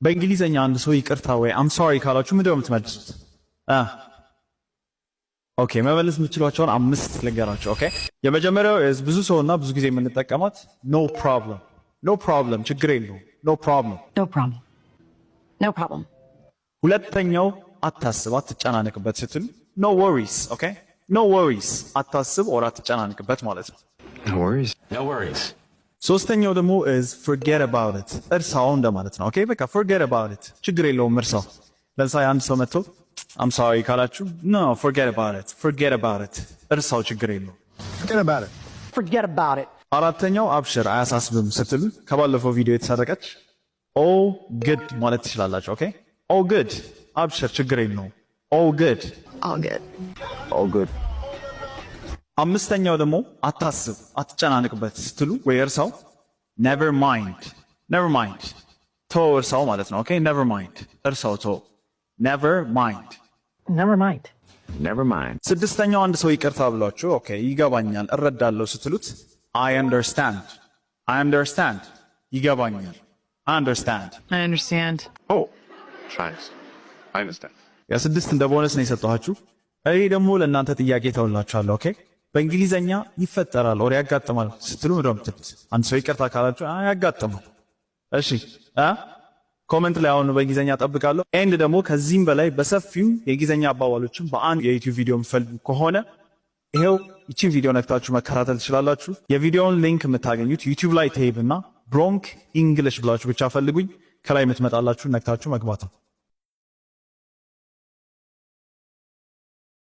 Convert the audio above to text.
በእንግሊዘኛ አንድ ሰው ይቅርታ ወይ አም ሶሪ ካላችሁ ምንድነው የምትመልሱት? ኦኬ መመለስ የምትችሏቸውን 5 ልንገራችሁ። ኦኬ የመጀመሪያው ብዙ ሰውና ብዙ ጊዜ የምንጠቀማት ኖ ፕሮብለም፣ ኖ ፕሮብለም ችግር የለውም፣ ኖ ፕሮብለም፣ ኖ ፕሮብለም፣ ኖ ፕሮብለም። ሁለተኛው አታስብ፣ አትጨናነቅበት ስትል ኖ ወሪስ። ኦኬ ኖ ወሪስ፣ አታስብ ኦር አትጨናነቅበት ማለት ነው። ኖ ወሪስ፣ ኖ ወሪስ። ሶስተኛው ደግሞ forget about it፣ እርሳው እንደማለት ነው። ኦኬ በቃ forget about it፣ ችግር የለውም እርሳው። ለምሳሌ አንድ ሰው መጥቶ I'm sorry ካላችሁ no forget about it፣ forget about it፣ እርሳው ችግር የለውም። forget about it፣ forget about it። አራተኛው አብሽር አያሳስብም ስትሉ ከባለፈው ቪዲዮ የተሰረቀች all good ማለት ትችላላችሁ። ኦኬ all good፣ አብሽር ችግር የለውም all good፣ all good፣ all good። አምስተኛው ደግሞ አታስብ አትጨናነቅበት ስትሉ ወይ እርሳው never mind፣ never mind ተው እርሳው ማለት ነው። ኦኬ never mind እርሳው ተው never mind፣ never mind፣ never mind። ስድስተኛው አንድ ሰው ይቅርታ ብሏችሁ ኦኬ ይገባኛል እረዳለሁ ስትሉት I understand፣ I understand ይገባኛል I understand፣ I understand። oh thanks I understand። ያ ስድስት እንደ ቦነስ ነው የሰጠኋችሁ። ይሄ ደግሞ ለእናንተ ጥያቄ ተውላችኋለሁ። ኦኬ በእንግሊዘኛ ይፈጠራል ኦር ያጋጥማል ስትሉ ምንድነው የምትሉት? አንድ ሰው ይቅርታ ካላችሁ ያጋጥማል። እሺ ኮሜንት ላይ አሁን በእንግሊዘኛ ጠብቃለሁ። ኤንድ ደግሞ ከዚህም በላይ በሰፊው የእንግሊዘኛ አባባሎችን በአንድ የዩቲዩብ ቪዲዮ የምትፈልጉ ከሆነ ይሄው ይቺን ቪዲዮ ነክታችሁ መከታተል ትችላላችሁ። የቪዲዮውን ሊንክ የምታገኙት ዩቲዩብ ላይ ትሄዱና ብሮንክ ኢንግሊሽ ብላችሁ ብቻ ፈልጉኝ። ከላይ የምትመጣላችሁ ነክታችሁ መግባት ነው።